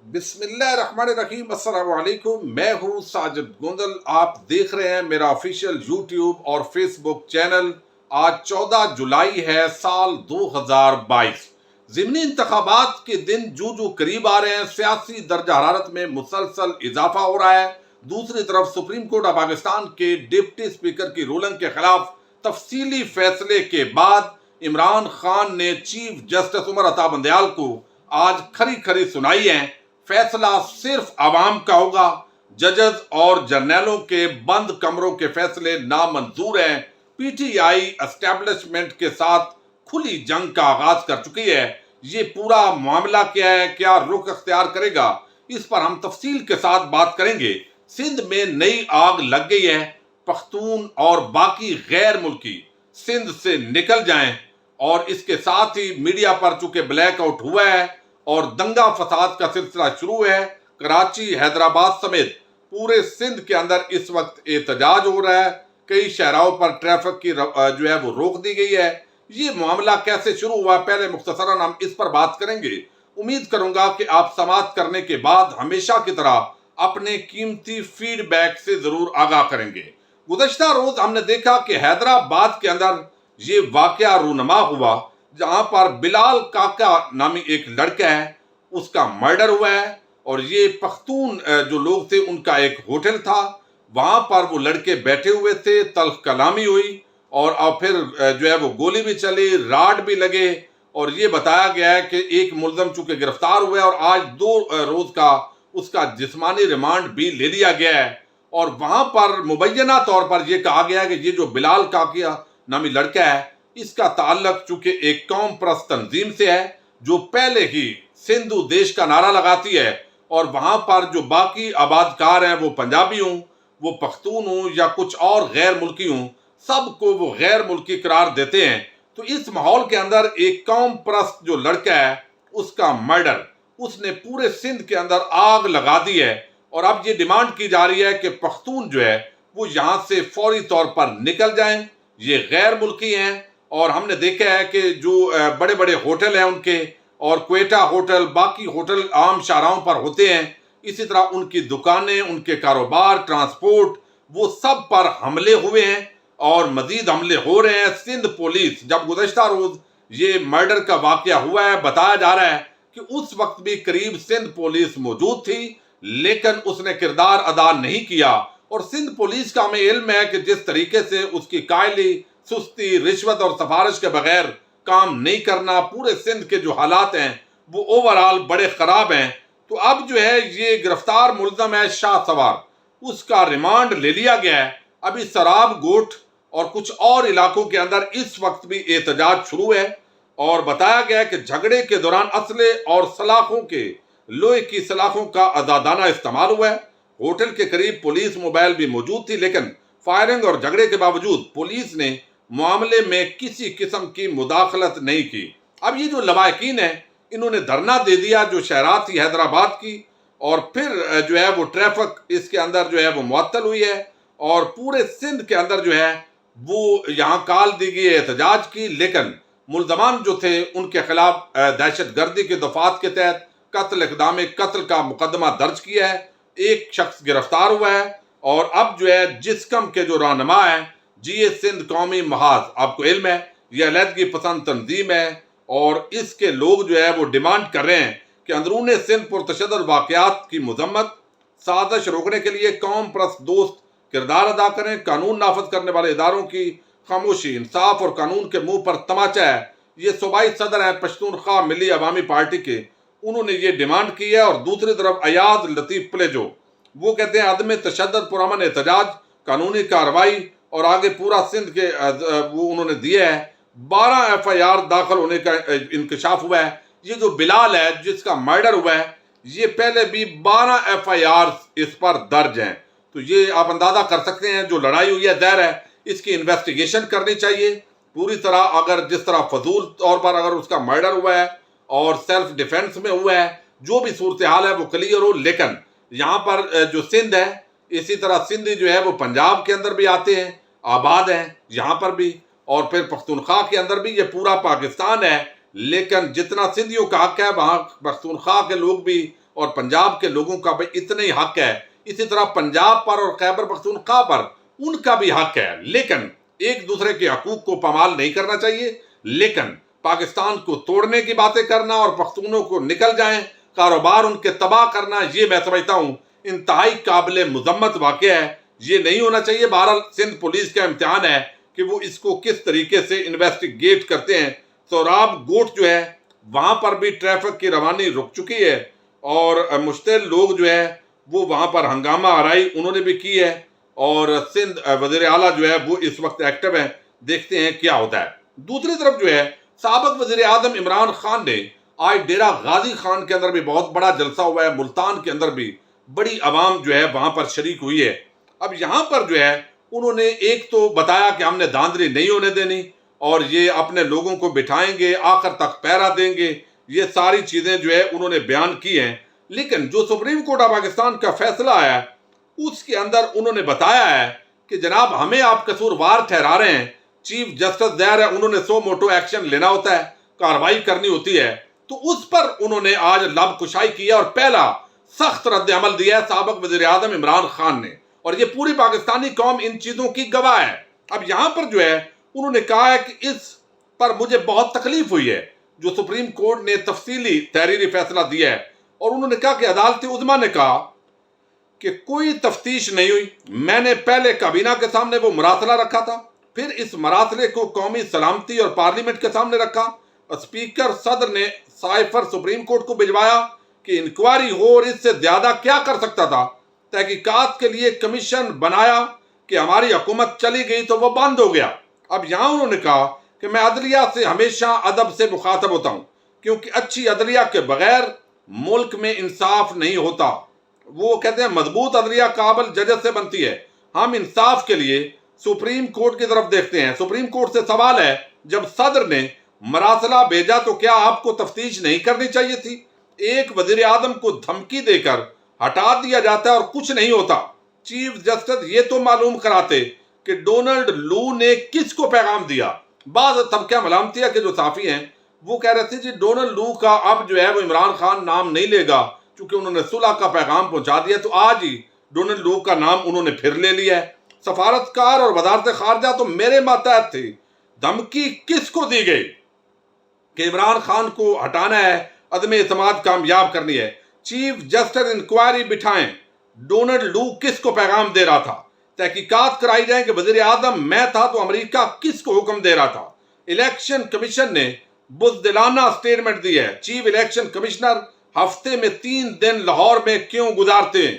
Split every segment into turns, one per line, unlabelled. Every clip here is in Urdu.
بسم اللہ الرحمن الرحیم، السلام علیکم۔ میں ہوں ساجد گوندل، آپ دیکھ رہے ہیں میرا آفیشیل یوٹیوب اور فیس بک چینل۔ آج 14 جولائی ہے سال 2022۔ ضمنی انتخابات کے دن جو قریب آ رہے ہیں، سیاسی درجہ حرارت میں مسلسل اضافہ ہو رہا ہے۔ دوسری طرف سپریم کورٹ آف پاکستان کے ڈپٹی اسپیکر کی رولنگ کے خلاف تفصیلی فیصلے کے بعد عمران خان نے چیف جسٹس عمر عطا بندیال کو آج کھری سنائی ہے۔ فیصلہ صرف عوام کا ہوگا۔ ججز اور جرنیلوں کے بند کمروں کے فیصلے نامنظور ہیں۔ پی ٹی آئی اسٹیبلشمنٹ کے ساتھ کھلی جنگ کا آغاز کر چکی ہے۔ یہ پورا معاملہ کیا ہے، کیا رخ اختیار کرے گا، اس پر ہم تفصیل کے ساتھ بات کریں گے۔ سندھ میں نئی آگ لگ گئی ہے۔ پختون اور باقی غیر ملکی سندھ سے نکل جائیں، اور اس کے ساتھ ہی میڈیا پر چونکہ بلیک آؤٹ ہوا ہے اور دنگا فساد کا سلسلہ شروع ہے۔ کراچی، حیدرآباد سمیت پورے سندھ کے اندر اس وقت احتجاج ہو رہا ہے۔ کئی شہراؤں پر ٹریفک کی وہ روک دی گئی ہے۔ یہ معاملہ کیسے شروع ہوا، پہلے مختصراً ہم اس پر بات کریں گے۔ امید کروں گا کہ آپ سماعت کرنے کے بعد ہمیشہ کی طرح اپنے قیمتی فیڈ بیک سے ضرور آگاہ کریں گے۔ گزشتہ روز ہم نے دیکھا کہ حیدرآباد کے اندر یہ واقعہ رونما ہوا، جہاں پر بلال کاکا نامی ایک لڑکا ہے، اس کا مرڈر ہوا ہے۔ اور یہ پختون جو لوگ تھے، ان کا ایک ہوٹل تھا، وہاں پر وہ لڑکے بیٹھے ہوئے تھے، تلخ کلامی ہوئی، اور پھر وہ گولی بھی چلی، راڈ بھی لگے، اور یہ بتایا گیا ہے کہ ایک ملزم چونکہ گرفتار ہوا ہے اور آج 2 روز کا اس کا جسمانی ریمانڈ بھی لے لیا گیا ہے۔ اور وہاں پر مبینہ طور پر یہ کہا گیا ہے کہ یہ جو بلال کاکیا نامی لڑکا ہے، اس کا تعلق چونکہ ایک قوم پرست تنظیم سے ہے، جو پہلے ہی سندھو دیش کا نعرہ لگاتی ہے، اور وہاں پر جو باقی آبادکار ہیں، وہ پنجابی ہوں، وہ پختون ہوں، یا کچھ اور غیر ملکی ہوں، سب کو وہ غیر ملکی قرار دیتے ہیں۔ تو اس ماحول کے اندر ایک قوم پرست جو لڑکا ہے، اس کا مرڈر، اس نے پورے سندھ کے اندر آگ لگا دی ہے۔ اور اب یہ ڈیمانڈ کی جا رہی ہے کہ پختون جو ہے وہ یہاں سے فوری طور پر نکل جائیں۔ یہ غیر ملکی ہیں، اور ہم نے دیکھا ہے کہ جو بڑے بڑے ہوٹل ہیں ان کے، اور کوئٹہ ہوٹل، باقی ہوٹل عام شاہراہوں پر ہوتے ہیں، اسی طرح ان کی دکانیں، ان کے کاروبار، ٹرانسپورٹ، وہ سب پر حملے ہوئے ہیں، اور مزید حملے ہو رہے ہیں۔ سندھ پولیس، جب گزشتہ روز یہ مرڈر کا واقعہ ہوا ہے، بتایا جا رہا ہے کہ اس وقت بھی قریب سندھ پولیس موجود تھی، لیکن اس نے کردار ادا نہیں کیا۔ اور سندھ پولیس کا ہمیں علم ہے کہ جس طریقے سے اس کی کائلی، سستی، رشوت اور سفارش کے بغیر کام نہیں کرنا، پورے سندھ کے جو حالات ہیں وہ اوورال بڑے خراب ہیں۔ تو اب جو ہے یہ گرفتار ملزم ہے شاہ سوار، اس کا ریمانڈ لے لیا گیا ہے۔ ابھی سراب گوٹھ اور کچھ اور علاقوں کے اندر اس وقت بھی احتجاج شروع ہے، اور بتایا گیا ہے کہ جھگڑے کے دوران اسلحے اور سلاخوں کے لوہے کی سلاخوں کا آزادانہ استعمال ہوا ہے۔ ہوٹل کے قریب پولیس موبائل بھی موجود تھی، لیکن فائرنگ اور جھگڑے کے باوجود پولیس نے معاملے میں کسی قسم کی مداخلت نہیں کی۔ اب یہ جو لواحقین ہیں، انہوں نے دھرنا دے دیا، جو شہرات تھی حیدرآباد کی، اور پھر جو ہے وہ ٹریفک اس کے اندر جو ہے وہ معطل ہوئی ہے، اور پورے سندھ کے اندر جو ہے وہ یہاں کال دی گئی احتجاج کی۔ لیکن ملزمان جو تھے ان کے خلاف دہشت گردی کے دفعات کے تحت اقدام قتل کا مقدمہ درج کیا ہے۔ ایک شخص گرفتار ہوا ہے، اور اب جو ہے جسکم کے جو رہنما ہیں، جی سندھ قومی محاذ، آپ کو علم ہے یہ علیحدگی پسند تنظیم ہے، اور اس کے لوگ جو ہے وہ ڈیمانڈ کر رہے ہیں کہ اندرون سندھ پرتشدد واقعات کی مذمت، سازش روکنے کے لیے قوم پرست دوست کردار ادا کریں۔ قانون نافذ کرنے والے اداروں کی خاموشی انصاف اور قانون کے منہ پر تماچا ہے۔ یہ صوبائی صدر ہیں پشتونخوا ملی عوامی پارٹی کے، انہوں نے یہ ڈیمانڈ کی ہے۔ اور دوسری طرف ایاز لطیف پلیجو، وہ کہتے ہیں عدم تشدد، پرامن احتجاج، قانونی کارروائی، اور آگے پورا سندھ کے وہ انہوں نے دیا ہے۔ 12 FIR داخل ہونے کا انکشاف ہوا ہے۔ یہ جو بلال ہے جس کا مرڈر ہوا ہے، یہ پہلے بھی 12 FIR اس پر درج ہیں۔ تو یہ آپ اندازہ کر سکتے ہیں جو لڑائی ہوئی ہے، ظاہر ہے اس کی انویسٹیگیشن کرنی چاہیے پوری طرح۔ اگر جس طرح فضول طور پر اگر اس کا مرڈر ہوا ہے اور سیلف ڈیفنس میں ہوا ہے، جو بھی صورتحال ہے وہ کلیئر ہو۔ لیکن یہاں پر جو سندھ ہے، اسی طرح سندھی جو ہے وہ پنجاب کے اندر بھی آتے ہیں، آباد ہیں یہاں پر بھی، اور پھر پختونخوا کے اندر بھی، یہ پورا پاکستان ہے۔ لیکن جتنا سندھیوں کا حق ہے، وہاں پختونخوا کے لوگ بھی اور پنجاب کے لوگوں کا بھی اتنا ہی حق ہے، اسی طرح پنجاب پر اور خیبر پختونخوا پر ان کا بھی حق ہے، لیکن ایک دوسرے کے حقوق کو پامال نہیں کرنا چاہیے۔ لیکن پاکستان کو توڑنے کی باتیں کرنا اور پختونوں کو نکل جائیں، کاروبار ان کے تباہ کرنا، یہ میں سمجھتا ہوں انتہائی قابل مذمت واقعہ ہے، یہ نہیں ہونا چاہیے۔ بہرحال سندھ پولیس کا امتحان ہے کہ وہ اس کو کس طریقے سے انویسٹیگیٹ کرتے ہیں۔ سوراب گوٹ جو ہے وہاں پر بھی ٹریفک کی روانی رک چکی ہے اور مشتعل لوگ جو ہے وہ وہاں پر ہنگامہ آرائی انہوں نے بھی کی ہے، اور سندھ وزیر اعلیٰ جو ہے وہ اس وقت ایکٹیو ہیں، دیکھتے ہیں کیا ہوتا ہے۔ دوسری طرف جو ہے سابق وزیر اعظم عمران خان نے آج ڈیرہ غازی خان کے اندر بھی بہت بڑا جلسہ ہوا ہے، ملتان کے اندر بھی بڑی عوام جو ہے وہاں پر شریک ہوئی ہے۔ اب یہاں پر جو ہے انہوں نے ایک تو بتایا کہ ہم نے دھاندلی نہیں ہونے دینی اور یہ اپنے لوگوں کو بٹھائیں گے، آخر تک پہرا دیں گے، یہ ساری چیزیں جو ہے انہوں نے بیان کی ہیں۔ لیکن جو سپریم کورٹ آف پاکستان کا فیصلہ آیا ہے اس کے اندر انہوں نے بتایا ہے کہ جناب ہمیں آپ قصوروار ٹھہرا رہے ہیں، چیف جسٹس ظاہر ہے انہوں نے سو موٹو ایکشن لینا ہوتا ہے، کارروائی کرنی ہوتی ہے، تو اس پر انہوں نے آج لب کشائی کی ہے اور پہلا سخت رد عمل دیا ہے سابق وزیر اعظم عمران خان نے، اور یہ پوری پاکستانی قوم ان چیزوں کی گواہ ہے۔ اب یہاں پر جو ہے انہوں نے کہا ہے کہ اس پر مجھے بہت تکلیف ہوئی ہے جو سپریم کورٹ نے تفصیلی تحریری فیصلہ دیا ہے، اور انہوں نے کہا کہ عدالت عظمیٰ نے کہا کہ کوئی تفتیش نہیں ہوئی، میں نے پہلے کابینہ کے سامنے وہ مراسلہ رکھا تھا، پھر اس مراسلے کو قومی سلامتی اور پارلیمنٹ کے سامنے رکھا، اسپیکر صدر نے سائفر سپریم کورٹ کو بھجوایا کہ انکوائری ہو، اور اس سے زیادہ کیا کر سکتا تھا، تحقیقات کے لیے کمیشن بنایا کہ ہماری حکومت چلی گئی تو وہ بند ہو گیا۔ اب یہاں انہوں نے کہا کہ میں عدلیہ سے ہمیشہ ادب سے مخاطب ہوتا ہوں، کیونکہ اچھی عدلیہ کے بغیر ملک میں انصاف نہیں ہوتا۔ وہ کہتے ہیں مضبوط عدلیہ قابل ججز سے بنتی ہے، ہم انصاف کے لیے سپریم کورٹ کی طرف دیکھتے ہیں۔ سپریم کورٹ سے سوال ہے جب صدر نے مراسلہ بھیجا تو کیا آپ کو تفتیش نہیں کرنی چاہیے تھی؟ ایک وزیر اعظم کو دھمکی دے کر ہٹا دیا جاتا ہے اور کچھ نہیں ہوتا۔ چیف جسٹس یہ تو معلوم کراتے کہ ڈونلڈ لو نے کس کو پیغام دیا۔ بعض طبقہ ملامتیہ کے جو صحافی ہیں وہ کہہ رہے تھے جی ڈونلڈ لو کا اب جو ہے وہ عمران خان نام نہیں لے گا کیونکہ انہوں نے صلح کا پیغام پہنچا دیا، تو آج ہی ڈونلڈ لو کا نام انہوں نے پھر لے لیا ہے۔ سفارتکار اور وزارت خارجہ تو میرے ماتحت تھی، دھمکی کس کو دی گئی کہ عمران خان کو ہٹانا ہے، عدم اعتماد کامیاب کرنی ہے؟ چیف جسٹس انکوائری بٹھائیں، ڈونلڈ لو کس کو پیغام دے رہا تھا؟ تحقیقات کرائی جائیں کہ وزیر اعظم میں تھا تو امریکہ کس کو حکم دے رہا تھا؟ الیکشن کمیشن نے بزدلانہ سٹیٹمنٹ دی ہے، چیف الیکشن کمشنر ہفتے میں 3 دن لاہور میں کیوں گزارتے ہیں؟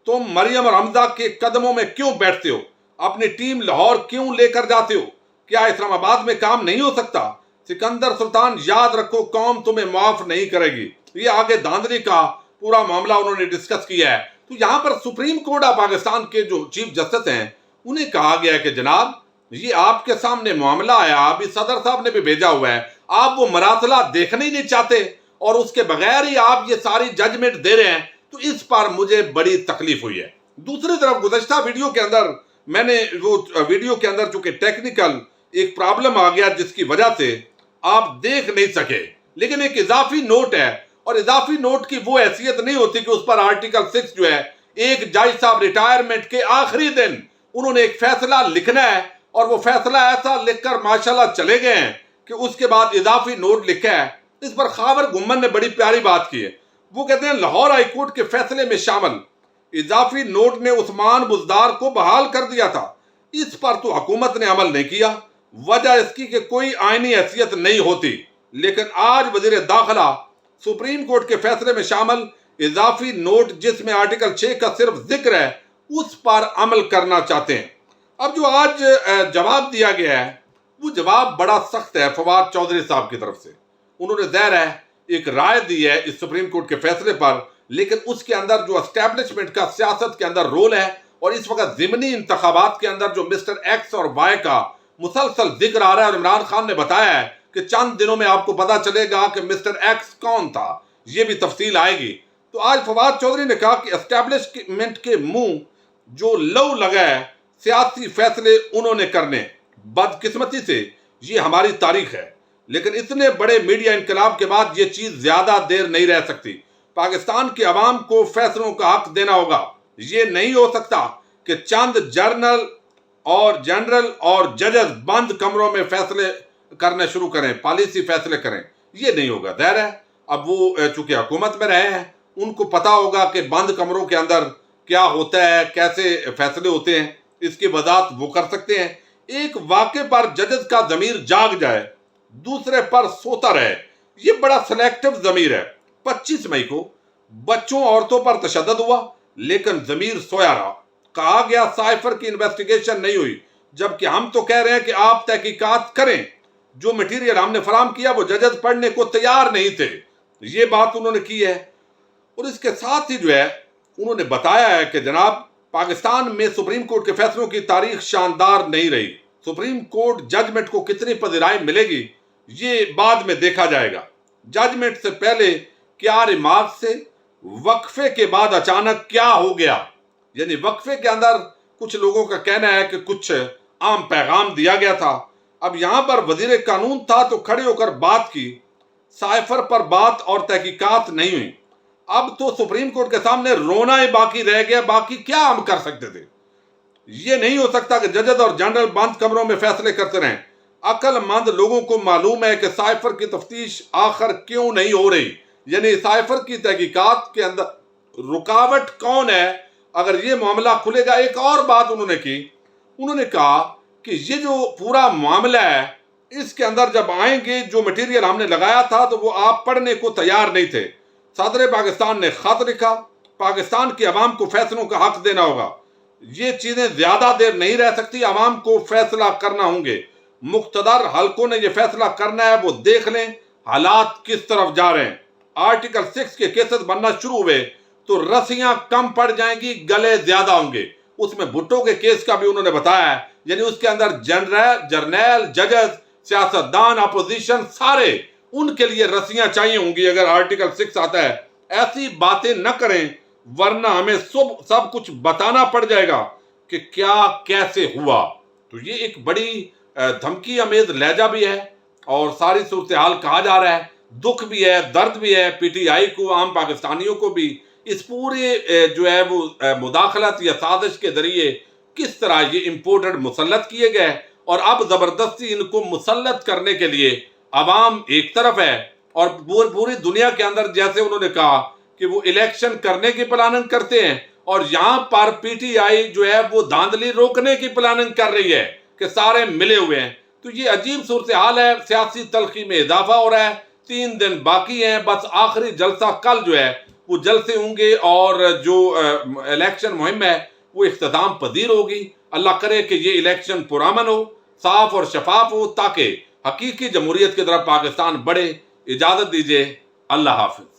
تم مریم اور حمزہ کے قدموں میں کیوں بیٹھتے ہو؟ اپنی ٹیم لاہور کیوں لے کر جاتے ہو؟ کیا اسلام آباد میں کام نہیں ہو سکتا؟ سکندر سلطان یاد رکھو قوم تمہیں معاف نہیں کرے گی۔ یہ آگے دھاندلی کا پورا معاملہ انہوں نے ڈسکس کیا ہے۔ تو یہاں پر سپریم کورٹ آف پاکستان کے جو چیف جسٹس ہیں انہیں کہا گیا ہے کہ جناب یہ آپ کے سامنے معاملہ آیا، ابھی صدر صاحب نے بھی بھیجا ہوا ہے، آپ وہ مراسلہ دیکھنا ہی نہیں چاہتے اور اس کے بغیر ہی آپ یہ ساری ججمنٹ دے رہے ہیں، تو اس پر مجھے بڑی تکلیف ہوئی ہے۔ دوسری طرف گزشتہ ویڈیو کے اندر میں نے وہ ویڈیو کے اندر چونکہ ٹیکنیکل ایک پرابلم آ گیا جس کی وجہ سے آپ دیکھ نہیں سکے، لیکن ایک اضافی نوٹ ہے، اور اضافی نوٹ کی وہ حیثیت نہیں ہوتی کہ اس پر آرٹیکل 6 جو ہے ایک جج صاحب ریٹائرمنٹ کے آخری دن انہوں نے ایک فیصلہ لکھنا ہے اور وہ فیصلہ ایسا لکھ کر ماشاءاللہ چلے گئے ہیں کہ اس کے بعد اضافی نوٹ لکھا ہے۔ اس پر خاور گمن نے بڑی پیاری بات کی ہے، وہ کہتے ہیں لاہور ہائی کورٹ کے فیصلے میں شامل اضافی نوٹ نے عثمان بزدار کو بحال کر دیا تھا، اس پر تو حکومت نے عمل نہیں کیا، وجہ اس کی کہ کوئی آئینی حیثیت نہیں ہوتی، لیکن آج وزیر داخلہ سپریم کورٹ کے فیصلے میں شامل اضافی نوٹ جس میں آرٹیکل 6 کا صرف ذکر ہے اس پر عمل کرنا چاہتے ہیں۔ اب جو آج جواب دیا گیا ہے وہ جواب بڑا سخت ہے فواد چودھری صاحب کی طرف سے، انہوں نے ظاہر ہے ایک رائے دی ہے اس سپریم کورٹ کے فیصلے پر، لیکن اس کے اندر جو اسٹیبلشمنٹ کا سیاست کے اندر رول ہے، اور اس وقت ضمنی انتخابات کے اندر جو مسٹر ایکس اور وائی کا مسلسل ذکر آ رہا ہے، اور عمران خان نے بتایا ہے کہ چند دنوں میں آپ کو پتا چلے گا کہ مسٹر ایکس کون تھا، یہ بھی تفصیل آئے گی۔ تو آج فواد چودھری نے کہا کہ اسٹیبلشمنٹ کے منہ جو لو لگا ہے سیاسی فیصلے انہوں نے کرنے، بدقسمتی سے یہ ہماری تاریخ ہے، لیکن اتنے بڑے میڈیا انقلاب کے بعد یہ چیز زیادہ دیر نہیں رہ سکتی۔ پاکستان کی عوام کو فیصلوں کا حق دینا ہوگا۔ یہ نہیں ہو سکتا کہ چند جنرل اور ججز بند کمروں میں فیصلے کرنے شروع کریں، پالیسی فیصلے کریں۔ یہ نہیں ہوگا۔ ظاہر ہے اب وہ چونکہ حکومت میں رہے ہیں، ان کو پتا ہوگا کہ بند کمروں کے اندر کیا ہوتا ہے، کیسے فیصلے ہوتے ہیں، اس کی وضاحت وہ کر سکتے ہیں۔ ایک واقعے پر ججز کا ضمیر جاگ جائے، دوسرے پر سوتا رہے، یہ بڑا سلیکٹو ضمیر ہے۔ 25 مئی کو بچوں عورتوں پر تشدد ہوا لیکن ضمیر سویا رہا۔ کہا گیا سائفر کی انویسٹیگیشن نہیں ہوئی، جبکہ ہم تو کہہ رہے ہیں کہ آپ تحقیقات کریں۔ جو مٹیریل ہم نے فراہم کیا وہ ججز پڑھنے کو تیار نہیں تھے۔ یہ بات انہوں نے کی ہے، اور اس کے ساتھ ہی انہوں نے بتایا ہے کہ جناب پاکستان میں سپریم کورٹ کے فیصلوں کی تاریخ شاندار نہیں رہی۔ سپریم کورٹ ججمنٹ کو کتنی پذیرائی ملے گی یہ بعد میں دیکھا جائے گا۔ ججمنٹ سے پہلے کیا ریمارک سے، وقفے کے بعد اچانک کیا ہو گیا؟ یعنی وقفے کے اندر کچھ لوگوں کا کہنا ہے کہ کچھ عام پیغام دیا گیا تھا۔ اب یہاں پر وزیر قانون تھا تو کھڑے ہو کر بات کی، سائفر پر بات اور تحقیقات نہیں ہوئی۔ اب تو سپریم کورٹ کے سامنے رونا ہی باقی رہ گیا، باقی کیا ہم کر سکتے تھے؟ یہ نہیں ہو سکتا کہ ججز اور جنرل بند کمروں میں فیصلے کرتے رہیں۔ عقل مند لوگوں کو معلوم ہے کہ سائفر کی تفتیش آخر کیوں نہیں ہو رہی، یعنی سائفر کی تحقیقات کے اندر رکاوٹ کون ہے اگر یہ معاملہ کھلے گا۔ ایک اور بات انہوں نے کی، انہوں نے کہا کہ یہ جو پورا معاملہ ہے اس کے اندر جب آئیں گے جو مٹیریل ہم نے لگایا تھا تو وہ آپ پڑھنے کو تیار نہیں تھے۔ صدر پاکستان نے خط لکھا، پاکستان کی عوام کو فیصلوں کا حق دینا ہوگا، یہ چیزیں زیادہ دیر نہیں رہ سکتی، عوام کو فیصلہ کرنا ہوں گے، مقتدر حلقوں نے یہ فیصلہ کرنا ہے، وہ دیکھ لیں حالات کس طرف جا رہے ہیں۔ آرٹیکل 6 کے کیسز بننا شروع ہوئے تو رسیاں کم پڑ جائیں گی، گلے زیادہ ہوں گے۔ اس میں بھٹو کے کیس کا بھی انہوں نے بتایا ہے، یعنی اس کے اندر جرنیل، ججز، سیاستدان، اپوزیشن، سارے ان کے لیے رسیاں چاہیے ہوں گی اگر آرٹیکل 6 آتا ہے۔ ایسی باتیں نہ کریں ورنہ ہمیں سب کچھ بتانا پڑ جائے گا کہ کیا کیسے ہوا۔ تو یہ ایک بڑی دھمکی امیز لہجہ بھی ہے اور ساری صورتحال کہا جا رہا ہے، دکھ بھی ہے، درد بھی ہے پی ٹی آئی کو، عام پاکستانیوں کو بھی۔ اس پورے وہ مداخلت یا سازش کے ذریعے کس طرح یہ امپورٹڈ مسلط کیے گئے، اور اب زبردستی ان کو مسلط کرنے کے لیے عوام ایک طرف ہے اور پوری دنیا کے اندر جیسے انہوں نے کہا کہ وہ الیکشن کرنے کی پلاننگ کرتے ہیں، اور یہاں پر پی ٹی آئی وہ دھاندلی روکنے کی پلاننگ کر رہی ہے کہ سارے ملے ہوئے ہیں۔ تو یہ عجیب صورتحال ہے، سیاسی تلخی میں اضافہ ہو رہا ہے۔ 3 دن باقی ہیں، بس آخری جلسہ کل وہ جلسے ہوں گے اور جو الیکشن مہم ہے وہ اختتام پذیر ہوگی۔ اللہ کرے کہ یہ الیکشن پرامن ہو، صاف اور شفاف ہو، تاکہ حقیقی جمہوریت کی طرف پاکستان بڑھے۔ اجازت دیجیے، اللہ حافظ۔